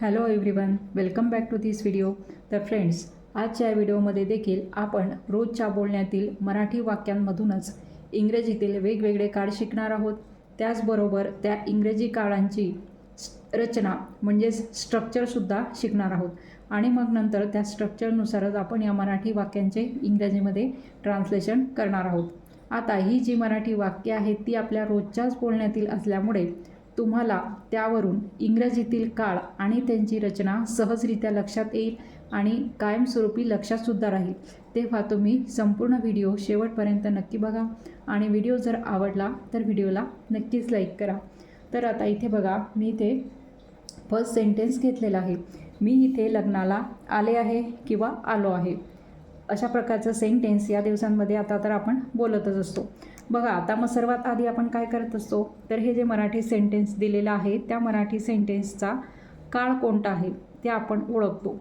Hello everyone, welcome back to this video. तर friends, आजच्या व्हिडिओमध्ये देखील आपण रोजच्या बोलण्यातील मराठी वाक्यांमधूनच इंग्रजीतील वेगवेगळे काळ शिकणार आहोत. त्याचबरोबर त्या इंग्रजी काळांची रचना म्हणजेच स्ट्रक्चरसुद्धा शिकणार आहोत आणि मग नंतर त्या स्ट्रक्चरनुसारच आपण या मराठी वाक्यांचे इंग्रजीमध्ये ट्रान्सलेशन करणार आहोत. आता ही जी मराठी वाक्ये आहेत ती आपल्या रोजच्याच बोलण्यातील असल्यामुळे तुम्हाला त्यावरून इंग्रजीतील काळ आणि त्यांची रचना सहजरित्या लक्षात येईल आणि कायमस्वरूपी लक्षातसुद्धा राहील. तेव्हा तुम्ही संपूर्ण व्हिडिओ शेवटपर्यंत नक्की बघा आणि व्हिडिओ जर आवडला तर व्हिडिओला नक्कीच लाईक करा. तर आता इथे बघा, मी इथे फर्स्ट सेंटेन्स घेतलेला आहे. मी इथे लग्नाला आले आहे किंवा आलो आहे, अशा प्रकारचं सेंटेन्स या दिवसांमध्ये आता तर आपण बोलतच असतो. बघा, आता मग सर्वात आधी आपण काय करत असतो, तर हे जे मराठी सेंटेन्स दिलेलं आहे त्या मराठी सेंटेन्सचा काळ कोणता आहे ते आपण ओळखतो.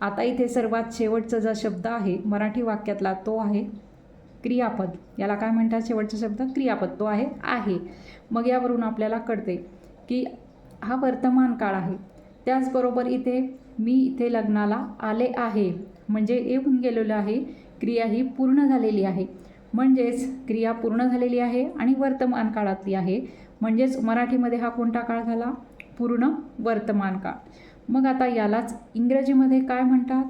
आता इथे सर्वात शेवटचा जो शब्द आहे मराठी वाक्यातला तो आहे क्रियापद. याला काय म्हणतात? शेवटचा शब्द क्रियापद, तो आहे. मग यावरून आपल्याला कळते की हा वर्तमान काळ आहे. त्याचबरोबर इथे मी इथे लग्नाला आले आहे म्हणजे येऊन गेलेलं आहे, क्रिया ही पूर्ण झालेली आहे. म्हणजेच क्रिया पूर्ण झालेली आहे आणि वर्तमान काळातली आहे. म्हणजेच मराठीमध्ये हा कोणता काळ झाला? पूर्ण वर्तमान काळ. मग आता यालाच इंग्रजीमध्ये काय म्हणतात?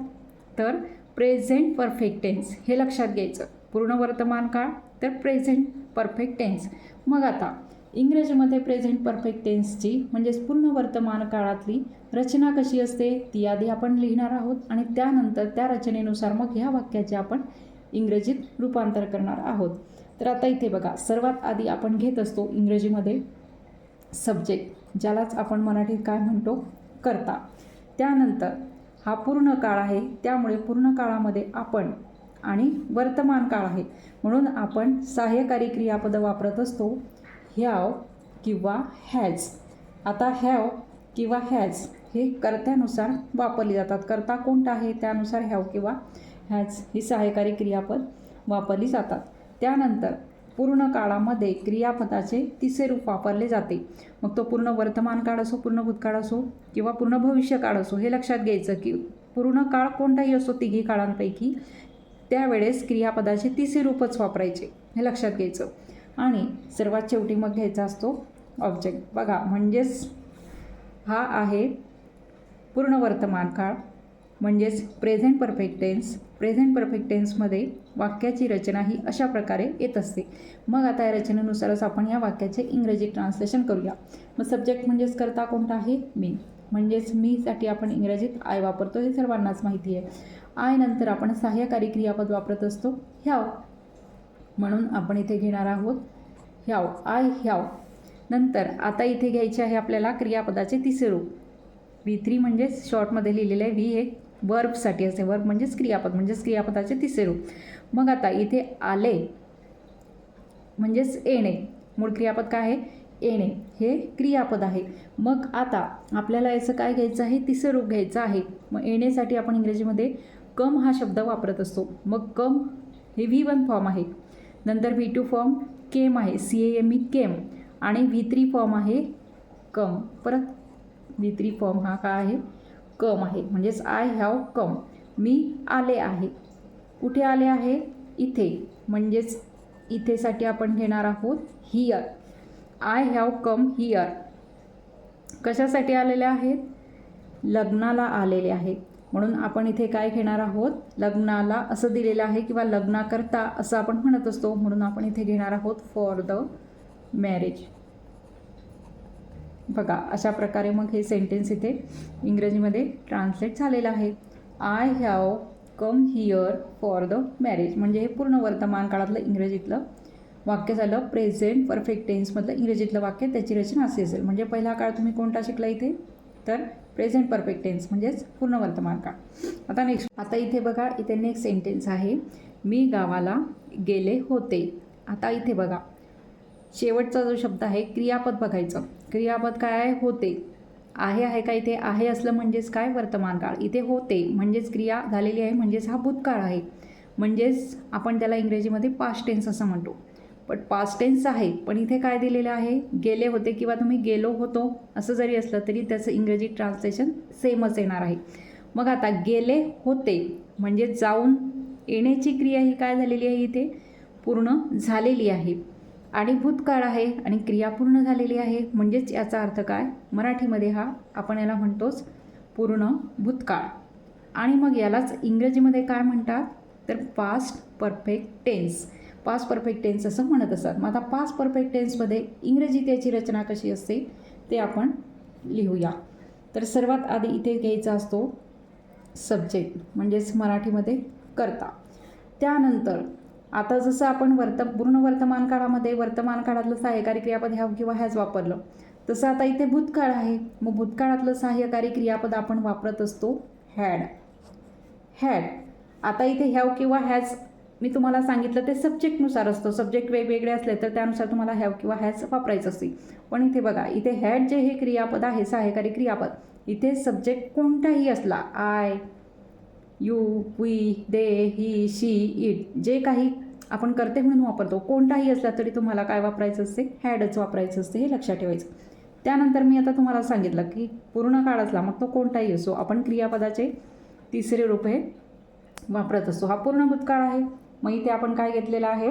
तर प्रेझेंट परफेक्ट टेन्स. हे लक्षात घ्यायचं. पूर्ण वर्तमान काळ तर प्रेझेंट परफेक्ट टेन्स. मग आता इंग्रजीमध्ये प्रेझेंट परफेक्ट टेन्सची म्हणजेच पूर्ण वर्तमान काळातली रचना कशी असते ती आधी आपण लिहिणार आहोत आणि त्यानंतर त्या रचनेनुसार मग ह्या वाक्याचे आपण इंग्रजीत रूपांतर करणार आहोत. तर आता इथे बघा, सर्वात आधी आपण घेत असतो इंग्रजीमध्ये सब्जेक्ट, ज्यालाच आपण मराठीत काय म्हणतो? कर्ता. त्यानंतर हा पूर्ण काळ आहे त्यामुळे पूर्ण काळामध्ये आपण आणि वर्तमान काळ आहे म्हणून आपण सहाय्यकारी क्रियापद वापरत असतो, हॅव किंवा हॅज. आता हॅव किंवा हॅज हे कर्त्यानुसार वापरली जातात. कर्ता कोणता आहे त्यानुसार हॅव किंवा हॅज ही सहाय्यकारी क्रियापद वापरली जातात. त्यानंतर पूर्ण काळामध्ये क्रियापदाचे तिसरे रूप वापरले जाते. मग तो पूर्ण वर्तमान काळ असो, पूर्ण भूतकाळ असो किंवा पूर्ण भविष्य काळ असो. हे लक्षात घ्यायचं की पूर्ण काळ कोणताही असो तिघी काळांपैकी त्यावेळेस क्रियापदाचे तिसरे रूपच वापरायचे, हे लक्षात घ्यायचं. आणि सर्वात शेवटी मग घ्यायचा असतो ऑब्जेक्ट. बघा, म्हणजेच हा आहे पूर्ण वर्तमान काळ म्हणजेच present perfect tense. Present perfect टेन्समध्ये वाक्याची रचना ही अशा प्रकारे येत असते. मग आता या रचनेनुसारच आपण या वाक्याचे इंग्रजी ट्रान्सलेशन करूया. मग सब्जेक्ट म्हणजेच कर्ता कोणता आहे? मी. म्हणजेच मीसाठी आपण इंग्रजीत आय वापरतो, हे सर्वांनाच माहिती आहे. आय नंतर आपण सहाय्यकारी क्रियापद वापरत असतो हॅव, म्हणून आपण इथे घेणार आहोत हॅव, आय हॅव. नंतर आता इथे घ्यायचे आहे आपल्याला क्रियापदाचे तिसरे रूप. V3 म्हणजेच शॉर्टमध्ये लिहिलेलं आहे. व्ही हे वर्बसाठी असते. वर्ब म्हणजेच क्रियापद, म्हणजेच क्रियापदाचे तिसरे रूप. मग आता इथे आले म्हणजेच येणे. मूळ क्रियापद काय आहे? येणे हे क्रियापद आहे. मग आता आपल्याला याचं काय घ्यायचं आहे? तिसरं रूप घ्यायचं आहे. मग येणेसाठी आपण इंग्रजीमध्ये कम हा शब्द वापरत असतो. मग कम हे V1 फॉर्म आहे. नंतर V2 फॉर्म केम आहे, CAME केम. आणि V3 फॉर्म आहे कम. परत V3 फॉर्म हा काय आहे? कम आहे. म्हणजेच आय हॅव कम, मी आले आहे. कुठे आले आहे? इथे. म्हणजेच इथेसाठी आपण घेणार आहोत here. I have come here. कशासाठी आलेले आहेत? लग्नाला आलेले आहेत. म्हणून आपण इथे काय घेणार आहोत? लग्नाला असं दिलेलं आहे किंवा लग्नाकरता असं आपण म्हणत असतो, म्हणून आपण इथे घेणार आहोत फॉर द मॅरेज. बघा, अशा प्रकारे मग हे सेंटेन्स इथे इंग्रजीमध्ये ट्रान्सलेट झालेलं आहे. I have come here for the marriage. म्हणजे हे पूर्ण वर्तमान काळातलं इंग्रजीतलं वाक्य झालं. प्रेझेंट परफेक्ट टेन्समधलं इंग्रजीतलं वाक्य, त्याची रचना अशी असेल. म्हणजे पहिला काळ तुम्ही कोणता शिकला इथे? तर प्रेझेंट परफेक्ट टेन्स म्हणजेच पूर्ण वर्तमान काळ. आता नेक्स्ट, आता इथे बघा, इथे नेक्स्ट सेंटेन्स आहे मी गावाला गेले होते. आता इथे बघा, शेवटचा जो शब्द आहे क्रियापद बघायचं. क्रियापद काय आहे? होते. आहे का इथे? आहे असलं म्हणजेच काय? वर्तमान काळ. इथे होते म्हणजेच क्रिया झालेली आहे, म्हणजेच हा भूतकाळ आहे. म्हणजेच आपण त्याला इंग्रजीमध्ये पास्ट टेन्स असं म्हणतो. पण पास्ट टेन्स आहे, पण इथे काय दिलेलं आहे, गेले होते किंवा तुम्ही गेलो होतो असं जरी असलं तरी त्याचं इंग्रजी ट्रान्सलेशन सेमच येणार आहे. मग आता गेले होते म्हणजे जाऊन येण्याची क्रिया ही काय झालेली आहे, इथे पूर्ण झालेली आहे. आणि भूतकाळ आहे आणि क्रिया पूर्ण झालेली आहे, म्हणजेच याचा अर्थ काय, मराठीमध्ये हा आपण याला म्हणतोच पूर्ण भूतकाळ. आणि मग यालाच इंग्रजीमध्ये काय म्हणतात, तर past perfect tense. Past perfect tense असं म्हणत असतात. मग आता पास्ट परफेक्ट टेन्समध्ये इंग्रजीत याची रचना कशी असते ते आपण लिहूया. तर सर्वात आधी इथे घ्यायचा असतो सब्जेक्ट, म्हणजेच मराठीमध्ये कर्ता. त्यानंतर आता जसं आपण पूर्ण वर्तमान काळामध्ये वर्तमान काळातलं सहाय्यकारी क्रियापद हॅव किंवा हॅज वापरलं, तसं आता इथे भूतकाळ आहे. मग भूतकाळातलं सहाय्यकारी क्रियापद आपण वापरत असतो हॅड. हॅड. आता इथे हॅव किंवा हॅज मी तुम्हाला सांगितलं ते सब्जेक्टनुसार असतं. सब्जेक्ट वेगवेगळे असले तर त्यानुसार तुम्हाला हॅव किंवा हॅज वापरायचं असते. पण इथे बघा, इथे हॅड जे हे क्रियापद आहे सहाय्यकारी क्रियापद, इथे सब्जेक्ट कोणताही असला, I, you, we, they, he, she, it, जे काही आपण करते म्हणून वापरतो, कोणताही असला तरी तुम्हाला काय वापरायचं असते, हॅडच वापरायचं असते, हे लक्षात ठेवायचं. त्यानंतर मी आता तुम्हाला सांगितलं की पूर्ण काळ असला मग तो कोणताही असो, आपण क्रियापदाचे तिसरे रूप हे वापरत असतो. हा पूर्ण भूतकाळ आहे. मग इथे आपण काय घेतलेलं आहे,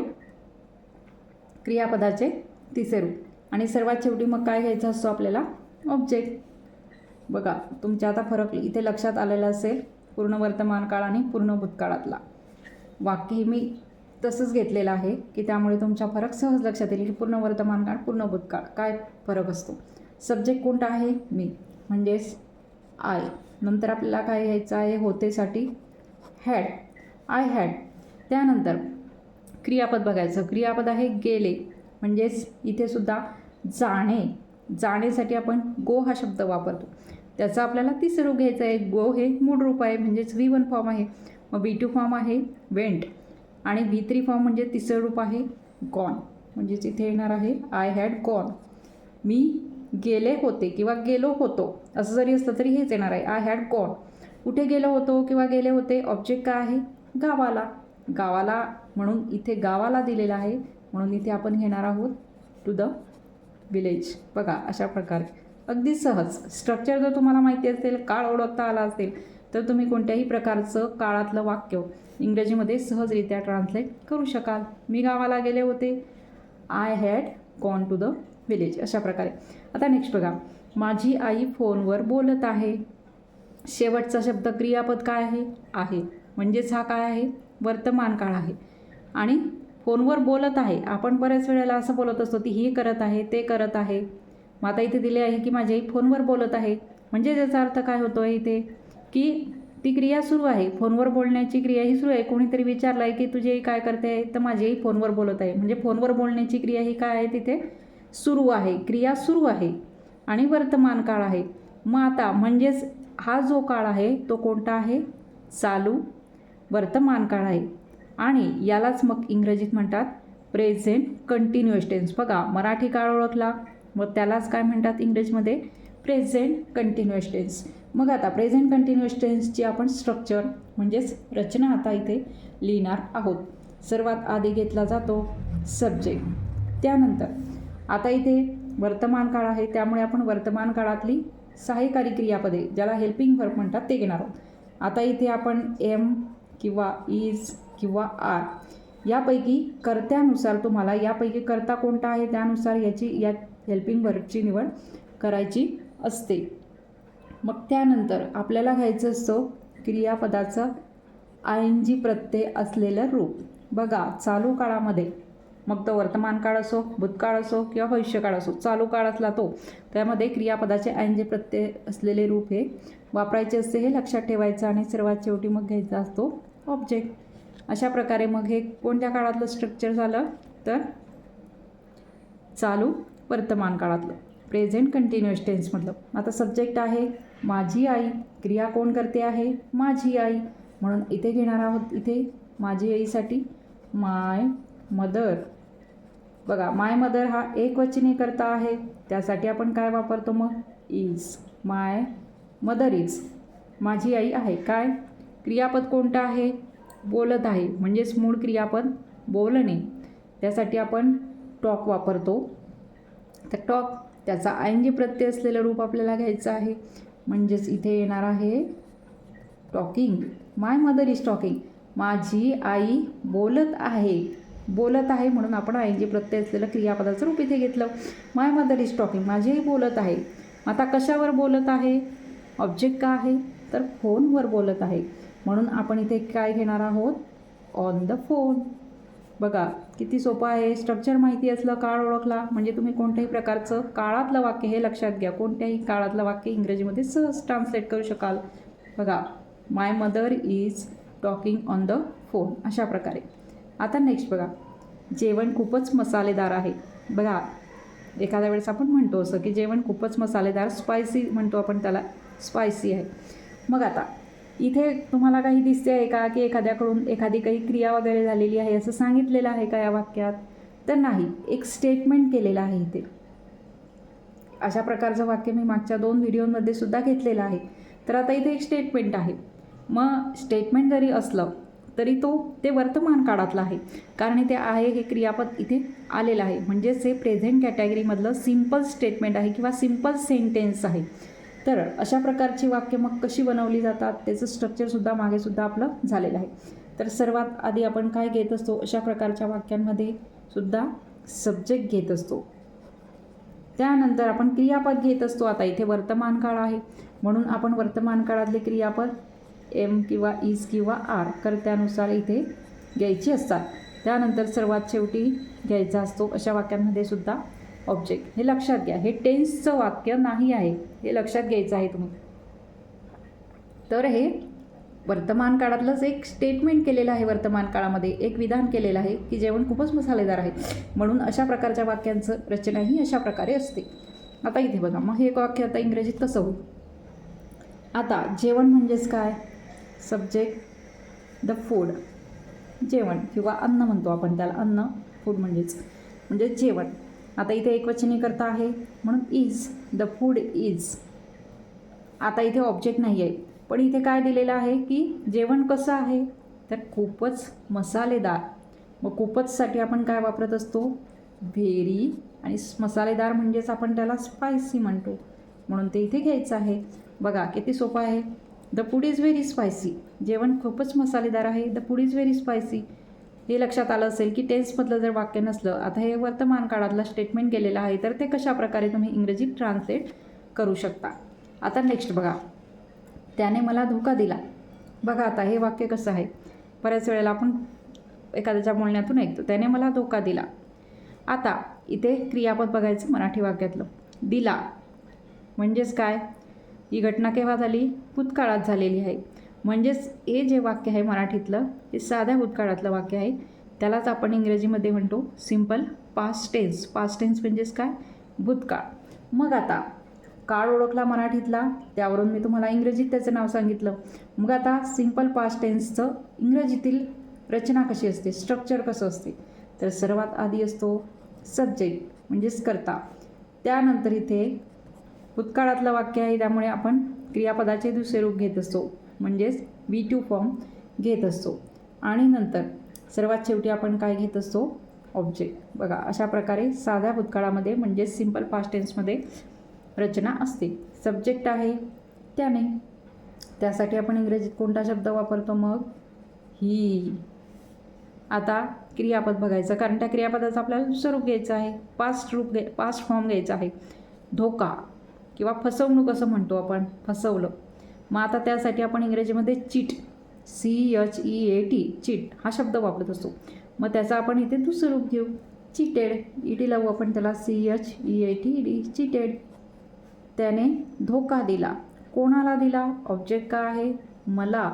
क्रियापदाचे तिसरे रूप. आणि सर्वात शेवटी मग काय घ्यायचं असतो आपल्याला, ऑब्जेक्ट. बघा तुमच्या आता फरक इथे लक्षात आलेला असेल, पूर्ण वर्तमान काळ आणि पूर्ण भूतकाळातला. वाक्य मी तसंच घेतलेलं आहे की त्यामुळे तुमचा फरक सहज लक्षात येईल की पूर्ण वर्तमान काळ पूर्ण भूतकाळ काय फरक असतो. सब्जेक्ट कोणता आहे, मी, म्हणजेच आय. नंतर आपल्याला काय घ्यायचं आहे, होतेसाठी हॅड, आय हॅड. त्यानंतर क्रियापद बघायचं. क्रियापद आहे गेले, म्हणजेच इथे सुद्धा जाणे. जाणेसाठी आपण गो हा शब्द वापरतो. त्याचा आपल्याला तिसरं रूप घ्यायचं आहे. गो हे मूळ रूप आहे, म्हणजेच V1 फॉर्म आहे. मग V2 फॉर्म आहे वेंट. आणि V3 फॉर्म म्हणजे तिसरं रूप आहे गॉन. म्हणजेच इथे येणार आहे आय हॅड गॉन. मी गेले होते किंवा गेलो होतो असं जरी असलं तरी हेच येणार आहे, आय हॅड गॉन. कुठे गेलो होतो किंवा गेले होते, ऑब्जेक्ट काय आहे, गावाला. गावाला म्हणून इथे गावाला दिलेलं आहे, म्हणून इथे आपण घेणार आहोत टू द विलेज. बघा अशा प्रकारे अगदी सहज. स्ट्रक्चर जर तुम्हाला माहिती असेल, काळ ओळखता आला असेल, तर तुम्ही कोणत्याही प्रकारचं काळातलं वाक्य इंग्रजीमध्ये सहजरित्या ट्रान्सलेट करू शकाल. मी गावाला गेले होते, I had gone to the village. अशा प्रकारे. आता नेक्स्ट बघा, माझी आई फोनवर बोलत आहे. शेवटचा शब्द क्रियापद काय आहे, म्हणजेच हा काय आहे, वर्तमान काळ आहे. आणि फोनवर बोलत आहे, आपण बऱ्याच वेळेला असं बोलत असतो ती ही करत आहे, ते करत आहे. मग आता इथे दिले आहे की माझी आई फोनवर बोलत आहे, म्हणजे त्याचा अर्थ काय होतो आहे इथे, की ती क्रिया सुरू आहे, फोनवर बोलण्याची क्रिया ही सुरू आहे. कोणीतरी विचारलं आहे की तुझी आई काय करते आहे, तर माझी आई फोनवर बोलत आहे. म्हणजे फोनवर बोलण्याची क्रिया ही काय आहे, तिथे सुरू आहे, क्रिया सुरू आहे आणि वर्तमान काळ आहे. मग आता म्हणजेच हा जो काळ आहे तो कोणता आहे, चालू वर्तमान काळ आहे. आणि यालाच मग इंग्रजीत म्हणतात प्रेझेंट कंटिन्युअस टेन्स. बघा मराठी काळ ओळखला, मग त्यालाच काय म्हणतात इंग्रजीमध्ये, प्रेझेंट कंटिन्युअस टेन्स. मग आता प्रेझेंट कंटिन्युअस टेन्सची आपण स्ट्रक्चर म्हणजेच रचना आता इथे लिहिणार आहोत. सर्वात आधी घेतला जातो सब्जेक्ट. त्यानंतर आता इथे वर्तमान काळ आहे, त्यामुळे आपण वर्तमान काळातली सहाय्यकारी क्रियापदे ज्याला हेल्पिंग वर्ब म्हणतात ते घेणार आहोत. आता इथे आपण एम किंवा इज किंवा आर यापैकी कर्त्यानुसार तुम्हाला यापैकी कर्ता कोणता आहे त्यानुसार या हेल्पिंग वर्बची निवड करायची असते. मग त्यानंतर आपल्याला घ्यायचं असतं क्रियापदाचं ING प्रत्यय असलेलं रूप. बघा चालू काळामध्ये, मग तो वर्तमान काळ असो, भूतकाळ असो किंवा भविष्यकाळ असो, चालू काळ असला तो, त्यामध्ये क्रियापदाचे ING प्रत्यय असलेले रूप हे वापरायचे असते, हे लक्षात ठेवायचं. आणि सर्वात शेवटी मग घ्यायचा असतो ऑब्जेक्ट. अशा प्रकारे मग हे कोणत्या काळातलं स्ट्रक्चर झालं, तर चालू वर्तमान काळातलं प्रेझेंट कंटिन्युअस टेन्समधलं. आता सब्जेक्ट आहे माझी आई, क्रिया कोण करते आहे, माझी आई, म्हणून इथे घेणार आहोत इथे माझी आईसाठी माय मदर. बघा माय मदर हा एकवचनी कर्ता आहे, त्यासाठी आपण काय वापरतो मग, इज. माय मदर इज, माझी आई आहे. काय क्रियापद कोणतं आहे, बोलत आहे, म्हणजेच मूळ क्रियापद बोलणे, त्यासाठी आपण टॉक वापरतो. तर टॉक त्याचा आयएनजी प्रत्यय असलेलं रूप आपल्याला घ्यायचं आहे. म्हणजेच इथे येणार आहे talking. My mother is talking. माझी आई बोलत आहे. बोलत आहे म्हणून आपण आयएनजी प्रत्यय असलेलं क्रियापदाचं रूप इथे घेतलं. माय मदर इज टॉकिंग. माझी आई बोलत आहे. आता कशावर बोलत आहे? ऑब्जेक्ट का आहे? तर फोनवर बोलत आहे. म्हणून आपण इथे काय घेणार आहोत? On the phone. बघा किती सोपं आहे. स्ट्रक्चर माहिती असलं, काळ ओळखला म्हणजे तुम्ही कोणत्याही प्रकारचं काळातलं वाक्य, हे लक्षात घ्या, कोणत्याही काळातलं वाक्य इंग्रजीमध्ये सहज ट्रान्सलेट करू शकाल. बघा my mother is talking on the phone, अशा प्रकारे. आता नेक्स्ट बघा, जेवण खूपच मसालेदार आहे. बघा एखाद्या वेळेस आपण म्हणतो असं की जेवण खूपच मसालेदार, स्पायसी म्हणतो आपण त्याला, स्पायसी आहे. मग आता इथे तुम्हाला काही दिसते आहे का की एखाद्याकडून एखादी काही क्रिया वगैरे झालेली आहे असं सांगितलेलं आहे का या वाक्यात? तर नाही, एक स्टेटमेंट केलेलं आहे इथे. अशा प्रकारचं वाक्य मी मागच्या 2 व्हिडिओमध्ये सुद्धा घेतलेलं आहे. तर आता इथे एक स्टेटमेंट आहे. मग स्टेटमेंट जरी असलं तरी ते वर्तमान काळातलं आहे, कारण इथे आहे हे क्रियापद इथे आलेलं आहे. म्हणजेच हे प्रेझेंट कॅटेगरीमधलं सिम्पल स्टेटमेंट आहे किंवा सिम्पल सेंटेन्स आहे. तर अशा प्रकारची वाक्य मग कशी बनवली जातात त्याचं स्ट्रक्चरसुद्धा मागेसुद्धा आपलं झालेलं आहे. तर सर्वात आधी आपण काय घेत असतो? अशा प्रकारच्या वाक्यांमध्ये सुद्धा सब्जेक्ट घेत असतो. त्यानंतर आपण क्रियापद घेत असतो. आता इथे वर्तमान काळ आहे म्हणून आपण वर्तमान काळातले क्रियापद एम किंवा इज किंवा आर कर्त्यानुसार इथे घ्यायची असतात. त्यानंतर सर्वात शेवटी घ्यायचा असतो अशा वाक्यांमध्ये सुद्धा ऑब्जेक्ट. हे लक्षात घ्या, हे टेन्सचं वाक्य नाही आहे, हे लक्षात घ्यायचं आहे तुम्ही. तर हे वर्तमान काळातलंच एक स्टेटमेंट केलेलं आहे. वर्तमान काळामध्ये एक विधान केलेलं आहे की जेवण खूपच मसालेदार आहे, म्हणून अशा प्रकारच्या वाक्यांचं रचना ही अशा प्रकारे असते. आता इथे बघा, मग हे वाक्य आता इंग्रजीत कसं होईल? आता जेवण म्हणजेच काय? सब्जेक्ट द फूड, जेवण किंवा अन्न म्हणतो आपण त्याला, अन्न, फूड म्हणजे जेवण. आता इथे एकवचनी करता आहे म्हणून इज, द फूड इज. आता इथे ऑब्जेक्ट नाही आहे, पण इथे काय दिलेलं आहे की जेवण कसं आहे? तर खूपच मसालेदार. मग खूपचसाठी आपण काय वापरत असतो? व्हेरी. आणि मसालेदार म्हणजेच आपण त्याला स्पायसी म्हणतो, म्हणून ते इथे घ्यायचं आहे. बघा किती सोपं आहे. The food is very spicy. जेवण खूपच मसालेदार आहे. The food is very spicy. हे लक्षात आलं असेल की टेन्समधलं जर वाक्य नसलं, आता हे वर्तमान काळातलं स्टेटमेंट केलेलं आहे, तर ते कशा प्रकारे तुम्ही इंग्रजीत ट्रान्सलेट करू शकता. आता नेक्स्ट बघा, त्याने मला धोका दिला. बघा आता हे वाक्य कसं आहे? बऱ्याच वेळेला आपण एखाद्याच्या बोलण्यातून ऐकतो, त्याने मला धोका दिला. आता इथे क्रियापद बघायचं मराठी वाक्यातलं. दिला म्हणजेच काय? ही घटना केव्हा झाली? भूतकाळात झालेली आहे. म्हणजेच हे जे वाक्य आहे मराठीतलं, हे साध्या भूतकाळातलं वाक्य आहे. त्यालाच आपण इंग्रजीमध्ये म्हणतो simple past tense. Past tense म्हणजेच काय? भूतकाळ. मग आता काळ ओळखला मराठीतला, त्यावरून मी तुम्हाला इंग्रजीत त्याचं नाव सांगितलं. मग आता सिम्पल पास्ट टेन्सचं इंग्रजीतील रचना कशी असते, स्ट्रक्चर कसं असते? तर सर्वात आधी असतो सब्जेक्ट म्हणजेच कर्ता. त्यानंतर इथे भूतकाळातलं वाक्य आहे, त्यामुळे आपण क्रियापदाचे दुसरे रूप घेत असतो, म्हणजेच V2 फॉर्म घेत असतो. आणि नंतर सर्वात शेवटी आपण काय घेत असतो? ऑब्जेक्ट. बघा अशा प्रकारे साध्या भूतकाळामध्ये म्हणजेच सिम्पल पास्ट टेन्समध्ये रचना असते. सब्जेक्ट आहे त्याने, त्यासाठी आपण इंग्रजीत कोणता शब्द वापरतो? मग ही. आता क्रियापद बघायचं, कारण त्या क्रियापदाचं आपल्याला स्वरूप घ्यायचं आहे, पास्ट फॉर्म घ्यायचा आहे. धोका किंवा फसवणूक असं म्हणतो आपण, फसवलं. मग आता त्यासाठी आपण इंग्रजीमध्ये चीट, CHEAT, चीट हा शब्द वापरत असतो. मग त्याचं आपण इथे दुसरं रूप घेऊ, चीटेड. ईटी लावू आपण त्याला, CHEATED, चीटेड. त्याने धोका दिला. कोणाला दिला? ऑब्जेक्ट का आहे? मला.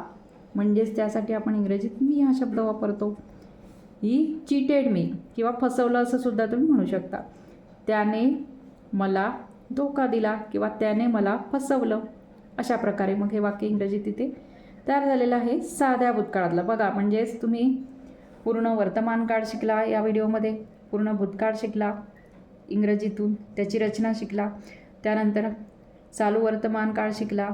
म्हणजेच त्यासाठी आपण इंग्रजीत मी हा शब्द वापरतो. ही चीटेड मी किंवा फसवलं असं सुद्धा तुम्ही म्हणू शकता. त्याने मला धोका दिला किंवा त्याने मला फसवलं. अशा प्रकारे मग हे वाक्य इंग्रजीत तिथे तयार झालेलं आहे साध्या भूतकाळातलं. बघा म्हणजेच तुम्ही पूर्ण वर्तमान काळ शिकला या व्हिडिओमध्ये, पूर्ण भूतकाळ शिकला इंग्रजीतून, त्याची रचना शिकला. त्यानंतर चालू वर्तमान काळ शिकला,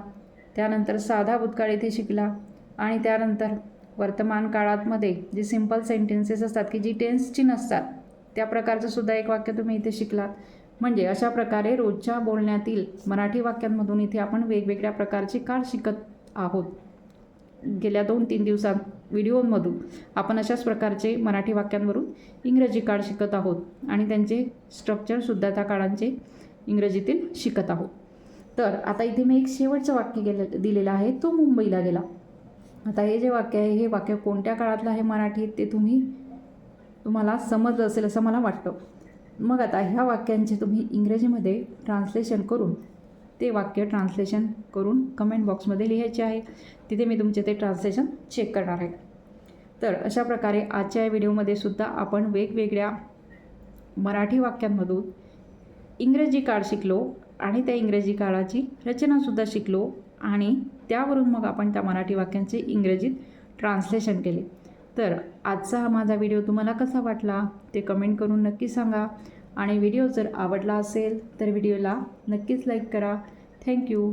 त्यानंतर साधा भूतकाळ इथे शिकला, आणि त्यानंतर वर्तमान काळामध्ये जे सिम्पल सेंटेन्सेस असतात की जी टेन्सची नसतात त्या प्रकारचं सुद्धा एक वाक्य तुम्ही इथे शिकलात. म्हणजे अशा प्रकारे रोजच्या बोलण्यातील मराठी वाक्यांमधून इथे आपण वेगवेगळ्या प्रकारचे कार्ड शिकत आहोत. गेल्या 2-3 दिवसात व्हिडिओमधून आपण अशाच प्रकारचे मराठी वाक्यांवरून इंग्रजी कार्ड शिकत आहोत आणि त्यांचे स्ट्रक्चरसुद्धा त्या कार्डांचे इंग्रजीतील शिकत आहोत. तर आता इथे मी एक शेवटचं वाक्य दिलेलं आहे, तो मुंबईला गेला. आता हे जे वाक्य आहे हे वाक्य कोणत्या काळातलं आहे मराठीत ते तुम्हाला समजलं असेल असं मला वाटतं. मग आता ह्या वाक्यांचे तुम्ही इंग्रजीमध्ये ट्रान्सलेशन करून ते वाक्य ट्रान्सलेशन करून कमेंट बॉक्समध्ये लिहायचे आहे. तिथे मी तुमचे ते ट्रान्सलेशन चेक करणार आहे. तर अशा प्रकारे आजच्या या व्हिडिओमध्ये सुद्धा आपण वेगवेगळ्या मराठी वाक्यांमधून इंग्रजी कार्ड शिकलो आणि त्या इंग्रजी कार्डाची रचनासुद्धा शिकलो आणि त्यावरून मग आपण त्या मराठी वाक्यांचे इंग्रजीत ट्रान्सलेशन केले. तर आजचा हा माझा व्हिडिओ तुम्हाला कसा वाटला ते कमेंट करून नक्की सांगा आणि व्हिडिओ जर आवडला असेल तर व्हिडिओला नक्कीच लाईक करा. थँक्यू.